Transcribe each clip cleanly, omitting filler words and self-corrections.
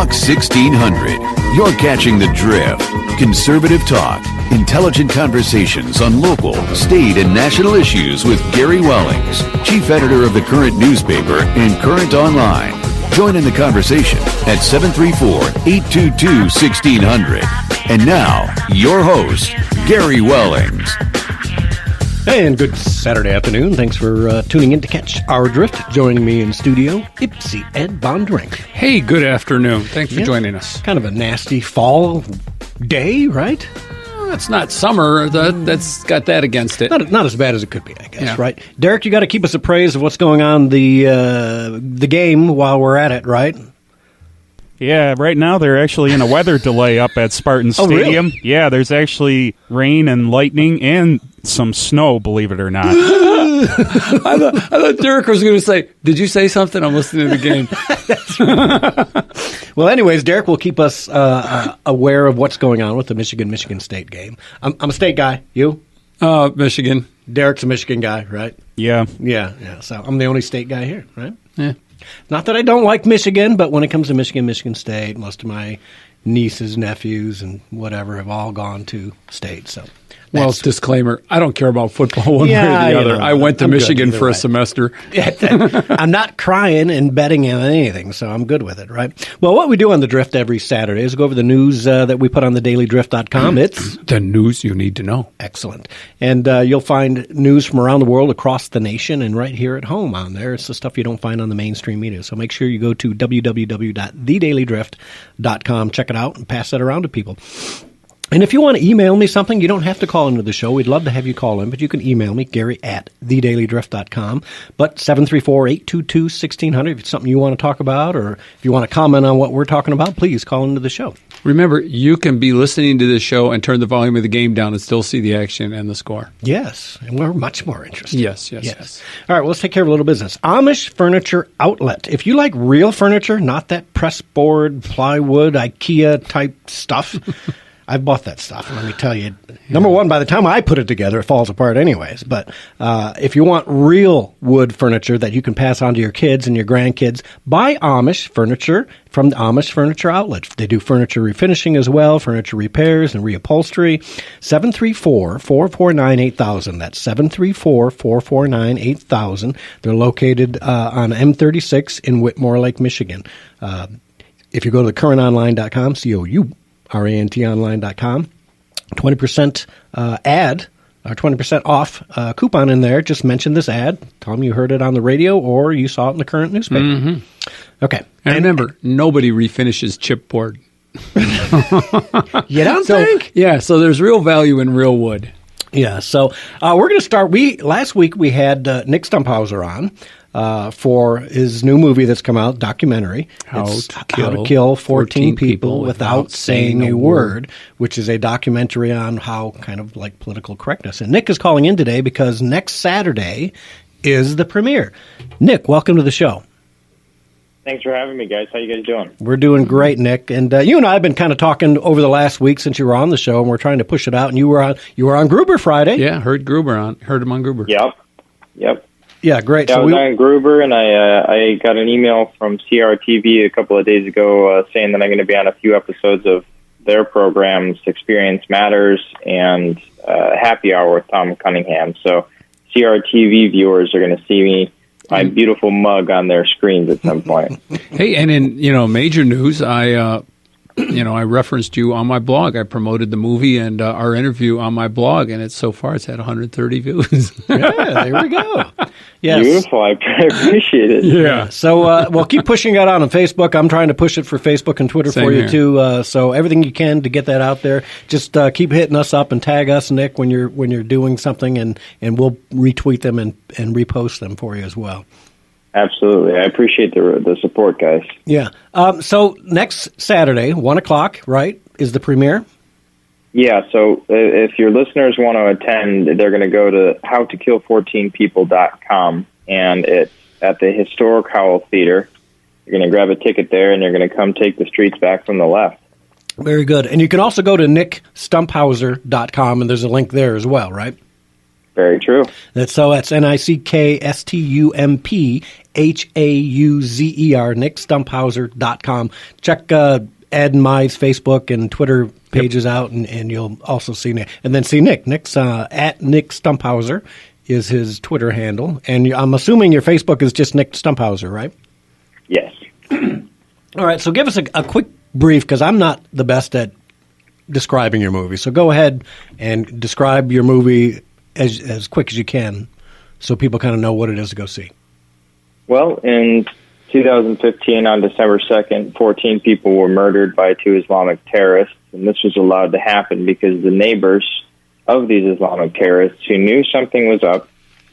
Talk 1600. You're catching the drift. Conservative talk, intelligent conversations on local, state, and national issues with Gary Wellings, chief editor of the Current newspaper and Current Online. Join in the conversation at 734-822-1600. And now, your host, Gary Wellings. Hey, and good Saturday afternoon. Thanks for tuning in to catch our drift. Joining me in studio, Ipsy Ed Bonderenka. Hey, good afternoon. Thanks for joining us. Kind of a nasty fall day, right? It's not summer. That's got that against it. Not as bad as it could be, I guess, right? Derek, you got to keep us appraised of what's going on the game while we're at it, right? Yeah, right now they're actually in a weather delay up at Spartan Stadium. Really? Yeah, there's actually rain and lightning and some snow, believe it or not. I thought Derek was going to say, did you say something? I'm listening to the game. Well, anyways, Derek will keep us aware of what's going on with the Michigan State game. I'm a state guy. You? Michigan. Derek's a Michigan guy, right? Yeah. Yeah. So I'm the only state guy here, right? Yeah. Not that I don't like Michigan, but when it comes to Michigan State, most of my nieces, nephews, and whatever have all gone to state. So, well, disclaimer, I don't care about football one way or the other. I went to Michigan for a semester. I'm not crying and betting on anything, so I'm good with it, right? Well, what we do on The Drift every Saturday is go over the news that we put on thedailydrift.com. It's the news you need to know. Excellent. And you'll find news from around the world, across the nation, and right here at home on there. It's the stuff you don't find on the mainstream media. So make sure you go to www.thedailydrift.com, check it out, and pass that around to people. And if you want to email me something, you don't have to call into the show. We'd love to have you call in, but you can email me, Gary at thedailydrift.com. But 734-822-1600, if it's something you want to talk about or if you want to comment on what we're talking about, please call into the show. Remember, you can be listening to this show and turn the volume of the game down and still see the action and the score. Yes, and we're much more interested. Yes. All right, well, let's take care of a little business. Amish Furniture Outlet. If you like real furniture, not that press board, plywood, IKEA-type stuff, I bought that stuff, and let me tell you, number one, by the time I put it together, it falls apart anyways. But if you want real wood furniture that you can pass on to your kids and your grandkids, buy Amish furniture from the Amish Furniture Outlet. They do furniture refinishing as well, furniture repairs and reupholstery. 734-449-8000. That's 734-449-8000. They're located on M36 in Whitmore Lake, Michigan. If you go to thecurrentonline.com, COURANTonline.com, 20% ad, or 20% off coupon in there. Just mention this ad. Tell them you heard it on the radio or you saw it in the Current newspaper. Mm-hmm. Okay. And remember, nobody refinishes chipboard. You don't think? Yeah, so there's real value in real wood. Yeah, so we're going to start. Last week we had Nick Stumphauzer on for his new movie that's come out, documentary. How to Kill 14 People Without Saying a Word, which is a documentary on how kind of like political correctness. And Nick is calling in today because next Saturday is the premiere. Nick, welcome to the show. Thanks for having me, guys. How you guys doing? We're doing great, Nick. And you and I have been kind of talking over the last week since you were on the show, and we're trying to push it out. And you were on Gruber Friday. Yeah, heard him on Gruber. Yep. Yeah, great. Yeah, So I was on Gruber, and I got an email from CRTV a couple of days ago saying that I'm going to be on a few episodes of their programs, Experience Matters and Happy Hour with Tom Cunningham. So CRTV viewers are going to see me, my beautiful mug on their screens at some point. Hey, and in major news, I referenced you on my blog. I promoted the movie and our interview on my blog, and it's had 130 views. Yeah, there we go. Yes. Beautiful. I appreciate it. Yeah. So we'll keep pushing that out on Facebook. I'm trying to push it for Facebook and Twitter Same for you here. too. So everything you can to get that out there. Just keep hitting us up and tag us, Nick, when you're doing something, and we'll retweet them and repost them for you as well. Absolutely. I appreciate the support, guys. Yeah. So next Saturday, 1:00, right, is the premiere? Yeah, so if your listeners want to attend, they're going to go to howtokill14people.com, and it's at the Historic Howell Theater. You're going to grab a ticket there, and you're going to come take the streets back from the left. Very good. And you can also go to nickstumphauzer.com, and there's a link there as well, right? Very true. That's NickStumphauzer, nickstumphauser.com. Check Ed and Mai's Facebook and Twitter pages out, and you'll also see Nick. And then see Nick. Nick's at Nick Stumphauzer is his Twitter handle. And I'm assuming your Facebook is just Nick Stumphauzer, right? Yes. All right, so give us a quick brief, because I'm not the best at describing your movie. So go ahead and describe your movie as quick as you can so people kind of know what it is to go see. Well, in 2015, on December 2nd, 14 people were murdered by 2 Islamic terrorists, and this was allowed to happen because the neighbors of these Islamic terrorists who knew something was up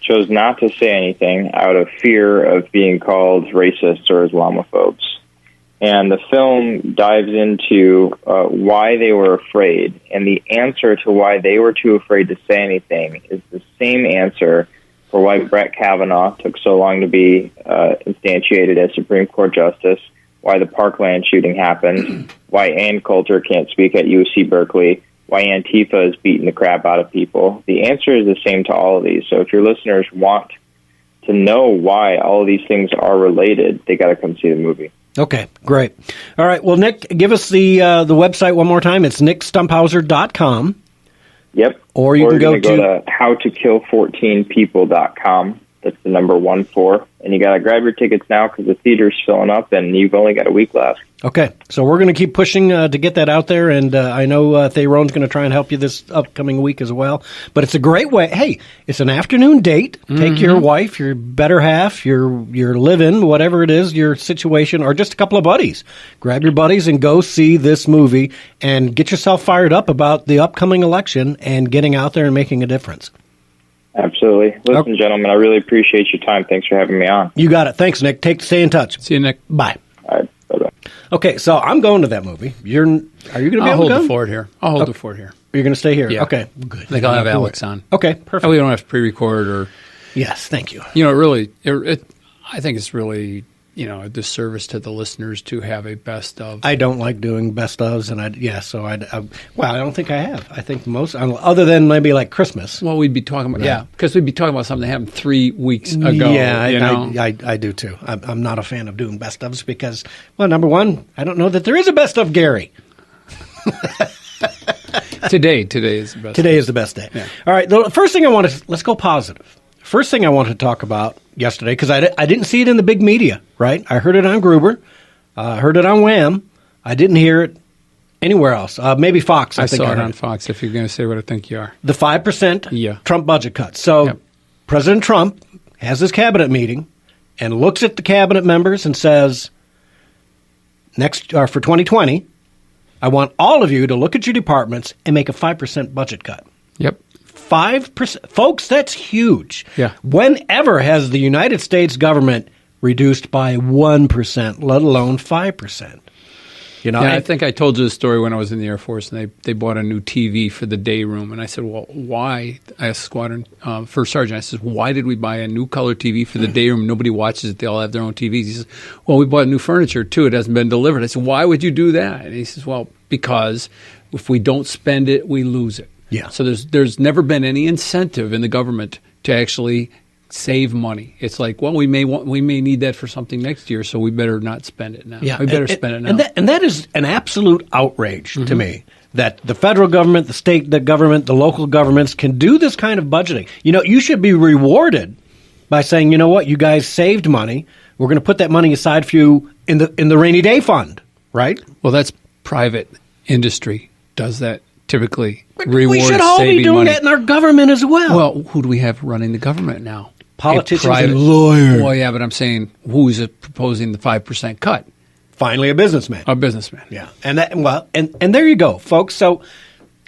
chose not to say anything out of fear of being called racists or Islamophobes. And the film dives into why they were afraid, and the answer to why they were too afraid to say anything is the same answer for why Brett Kavanaugh took so long to be instantiated as Supreme Court Justice, why the Parkland shooting happened, why Ann Coulter can't speak at UC Berkeley, why Antifa is beating the crap out of people. The answer is the same to all of these. So if your listeners want to know why all of these things are related, they got to come see the movie. Okay, great. All right, well, Nick, give us the website one more time. It's nickstumphauser.com. Yep. Or you can go to howtokillfourteenpeople.com. That's the number 14. And you got to grab your tickets now because the theater's filling up and you've only got a week left. Okay, so we're going to keep pushing to get that out there, and I know Theron's going to try and help you this upcoming week as well. But it's a great way. Hey, it's an afternoon date. Mm-hmm. Take your wife, your better half, your live-in, whatever it is, your situation, or just a couple of buddies. Grab your buddies and go see this movie and get yourself fired up about the upcoming election and getting out there and making a difference. Absolutely. Listen, gentlemen, I really appreciate your time. Thanks for having me on. You got it. Thanks, Nick. Stay in touch. See you, Nick. Bye. All right. Bye-bye. Okay, so I'm going to that movie. Are you going to be able to go? I'll hold the fort here. I'll hold the fort here. You're going to stay here? Yeah. Okay, good. I think I'll have Alex on. Okay, perfect. We don't have to pre-record or... Yes, thank you. You know, really, I think it's really, a disservice to the listeners to have a best of. I don't like doing best ofs, and I don't think I have. I think most, other than maybe like Christmas. Well, we'd be talking about, because we'd be talking about something that happened 3 weeks ago. Yeah, I do too. I'm not a fan of doing best ofs because, well, number one, I don't know that there is a best of Gary. Today is the best. Today is the best day. Yeah. All right, the first thing let's go positive. First thing I wanted to talk about yesterday, because I didn't see it in the big media, right? I heard it on Gruber. I heard it on Wham. I didn't hear it anywhere else. Maybe Fox. I saw it on Fox, if you're going to say what I think you are. The 5% Trump budget cuts. So President Trump has his cabinet meeting and looks at the cabinet members and says, for 2020, I want all of you to look at your departments and make a 5% budget cut. Yep. 5%. Folks, that's huge. Yeah. Whenever has the United States government reduced by 1%, let alone 5%? I think I told you the story when I was in the Air Force, and they bought a new TV for the day room. And I said, well, why? I asked Squadron First Sergeant, I said, why did we buy a new color TV for the day room? Nobody watches it. They all have their own TVs. He says, well, we bought new furniture, too. It hasn't been delivered. I said, why would you do that? And he says, well, because if we don't spend it, we lose it. Yeah. So there's never been any incentive in the government to actually save money. It's like, well, we may need that for something next year, so we better not spend it now. Yeah, we better spend it now. And that is an absolute outrage to me that the federal government, the state government, the local governments can do this kind of budgeting. You should be rewarded by saying, you know what, you guys saved money. We're going to put that money aside for you in the rainy day fund, right? Well, that's private industry does that. Typically, we should all be doing that in our government as well. Well, who do we have running the government now? Politicians and lawyers. Well, yeah, but I'm saying who's proposing the 5% cut? Finally, a businessman. A businessman. Yeah, and there you go, folks. So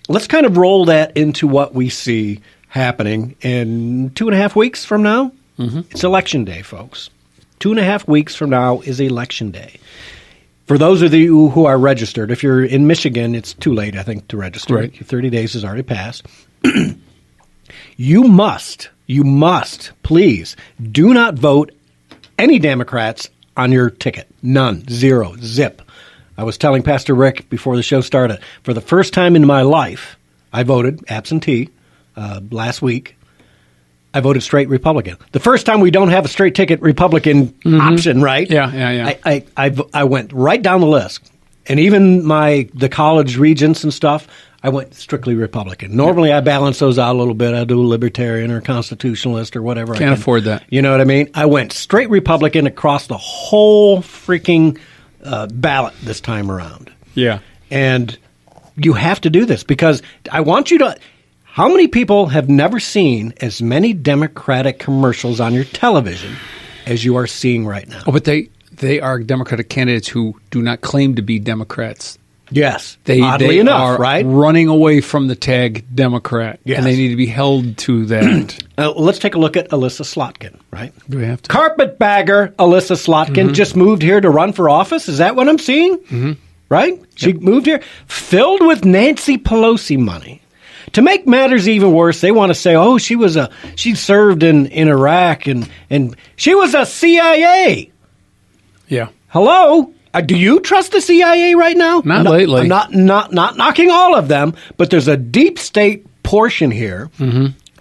let's kind of roll that into what we see happening in 2.5 weeks from now. Mm-hmm. It's Election Day, folks. 2.5 weeks from now is Election Day. For those of you who are registered, if you're in Michigan, it's too late, I think, to register. Right. Your 30 days has already passed. You must, please, do not vote any Democrats on your ticket. None. Zero. Zip. I was telling Pastor Rick before the show started, for the first time in my life, I voted absentee last week. I voted straight Republican. The first time we don't have a straight ticket Republican option, right? Yeah. I went right down the list. And even the college regents and stuff, I went strictly Republican. Normally, I balance those out a little bit. I do a libertarian or constitutionalist or whatever. Can't afford that. You know what I mean? I went straight Republican across the whole freaking ballot this time around. Yeah. And you have to do this because I want you to. How many people have never seen as many Democratic commercials on your television as you are seeing right now? Oh, but they are Democratic candidates who do not claim to be Democrats. Yes. Oddly they enough, are right? Running away from the tag Democrat. Yes. And they need to be held to that. Let's take a look at Alyssa Slotkin, right? Do we have to? Carpetbagger Alyssa Slotkin just moved here to run for office. Is that what I'm seeing? Right? She moved here filled with Nancy Pelosi money. To make matters even worse, they want to say, "Oh, she served in Iraq and she was a CIA." Yeah. Hello? Do you trust the CIA right now? Not lately. I'm not knocking all of them, but there's a deep state portion here.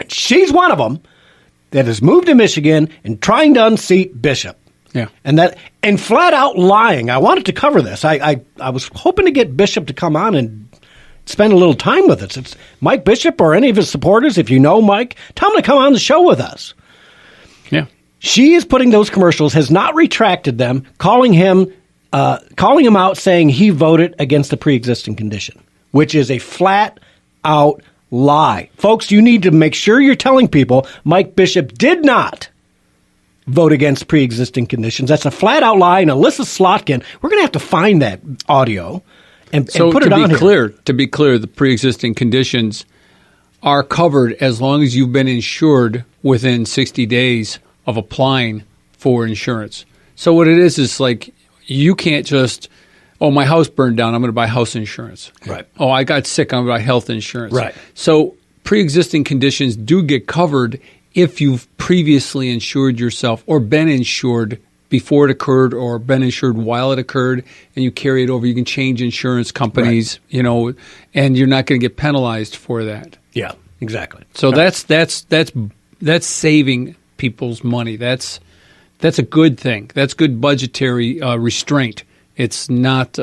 She's one of them that has moved to Michigan and trying to unseat Bishop. Yeah. And flat out lying. I wanted to cover this. I was hoping to get Bishop to come on and spend a little time with us. It's Mike Bishop or any of his supporters. If you know Mike, tell him to come on the show with us. Yeah. She is putting those commercials, has not retracted them, calling him out, saying he voted against the pre-existing condition, which is a flat-out lie. Folks, you need to make sure you're telling people Mike Bishop did not vote against pre-existing conditions. That's a flat-out lie. And Alyssa Slotkin, we're going to have to find that audio and put it on here. To be clear, the pre-existing conditions are covered as long as you've been insured within 60 days of applying for insurance. So what it is like you can't just, my house burned down, I'm going to buy house insurance. Right. Oh, I got sick, I'm going to buy health insurance. Right. So pre-existing conditions do get covered if you've previously insured yourself or been insured before it occurred or been insured while it occurred, and you carry it over. You can change insurance companies, right. And you're not going to get penalized for that. Yeah, exactly. So that's saving people's money. That's a good thing. That's good budgetary restraint. It's not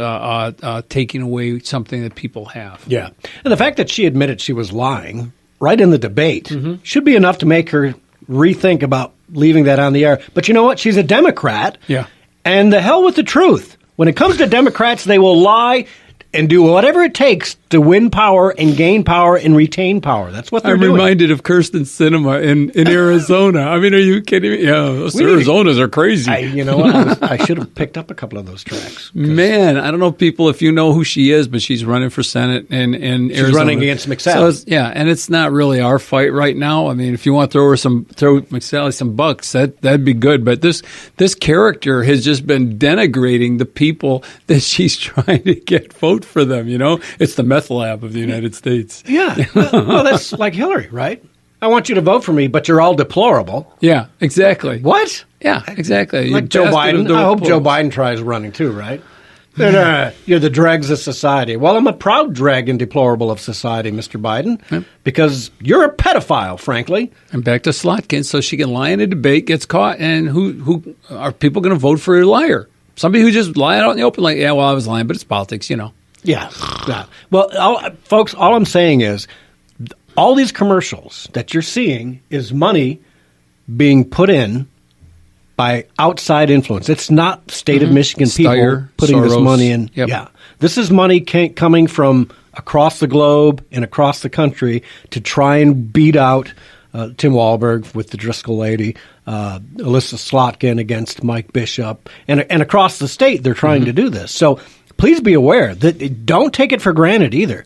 taking away something that people have. Yeah. And the fact that she admitted she was lying right in the debate should be enough to make her rethink about leaving that on the air. But you know what? She's a Democrat. Yeah. And the hell with the truth. When it comes to Democrats, they will lie and do whatever it takes to win power and gain power and retain power. That's what they're doing. I'm reminded of Kirsten Sinema in Arizona. I mean, are you kidding me? Yeah, those Arizonas are crazy. You know what? I should have picked up a couple of those tracks. Man, I don't know, people, if you know who she is, but she's running for Senate in Arizona. She's running against McSally. So and it's not really our fight right now. I mean, if you want to throw McSally some bucks, that'd be good. But this character has just been denigrating the people that she's trying to get vote for them. It's the meth lab of the United States. Yeah. Well, that's like Hillary, right? I want you to vote for me, but you're all deplorable. Yeah, exactly. What? Yeah, exactly. Like Joe Biden. I hope Joe Biden tries running too, right? You're the dregs of society. Well, I'm a proud dreg and deplorable of society, Mr. Biden, because you're a pedophile, frankly. And back to Slotkin, so she can lie in a debate, gets caught, and who are people going to vote for a liar? Somebody who just lied out in the open, like, I was lying, but it's politics, Yeah. Well, folks, all I'm saying is all these commercials that you're seeing is money being put in by outside influence. It's not state of Michigan people putting Soros, this money in. Yep. Yeah. This is money coming from across the globe and across the country to try and beat out Tim Walberg with the Driscoll lady, Alyssa Slotkin against Mike Bishop. And across the state, they're trying to do this. So please be aware that don't take it for granted either.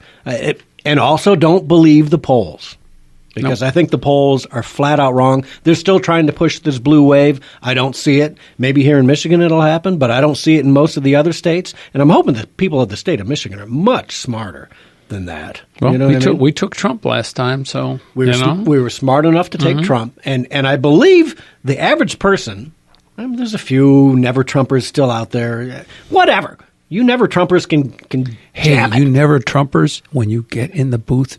And also don't believe the polls. Because I think the polls are flat out wrong. They're still trying to push this blue wave. I don't see it. Maybe here in Michigan it'll happen, but I don't see it in most of the other states. And I'm hoping that people of the state of Michigan are much smarter than that. Well, we took Trump last time, so we were smart enough to take Trump. And I believe the average person, there's a few never Trumpers still out there, whatever. You never Trumpers can Hey, you never Trumpers, when you get in the booth,